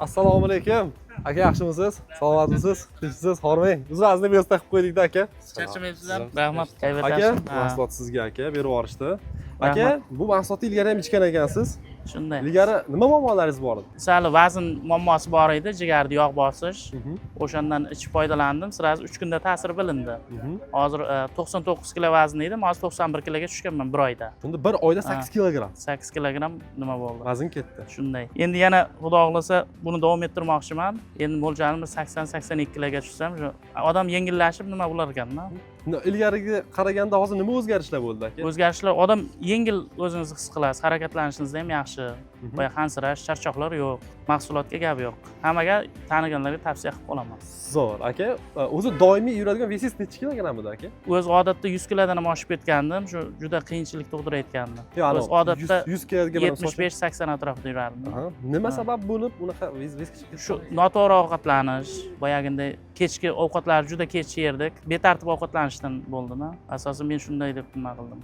Assalomu alaykum. Aka yaxshimisiz? Salomatmisiz? Tinchsiz? Hormang. Biz vazni bir yo'lda qilib qo'ydik-da aka. Charchamayapsizlar? Rahmat. Aka, mahsulot sizga aka, berib yuborishdi. Aka, bu mahsulotni ilgari ham ichgan ekansiz. Shunday. Ilgari nima muammolaringiz bor edi? Sal vazn muammosi bor edi, jigarda yog' bosish. O'shandan ichib foydalandim. Sirasi 3 kunda ta'sir bilindi. Hozir 99 kilo vazn edim, hozir 91 kiloga tushganman bir oyda. Bunda bir oyda 8 kilogramm. 8 kilogramm nima bo'ldi? Vazn ketdi. Shunday. Endi yana xudo xohlasa buni davom ettirmoqchiman. Endi mo'ljalim 80-82 kiloga tushsam, shu odam yengillashib nima bo'lar ekanda. Ilgariga qaraganda hozir nima o'zgarishlar bo'ldi aka? O'zgarishlar, odam yengil o'zingizni his qilasiz, harakatlanishingiz ham yaxshi. Boya qansirash, charchoqlar yo'q, mahsulotga gap yo'q. Hammaga taniganlarga tavsiya qilib qolaman. Zo'r aka. O'zi doimiy yuradigan vesingiz necha kilogramm edi aka? O'z odatda 100 kilodan ham oshib ketgandim, shu juda qiyinchilik tug'dirayotgandi. O'z odatda 100 kiloga 75-80 atrofida yurardim. Nima sabab bo'lib unaqa vezga chiqib ketdi? Shu noto'g'ri ovqatlanish, boyaginday kechki ovqatlarni juda kech yerdik, betartib ovqatlanishdan bo'ldimi? Asosan men shunday deb nima qildim.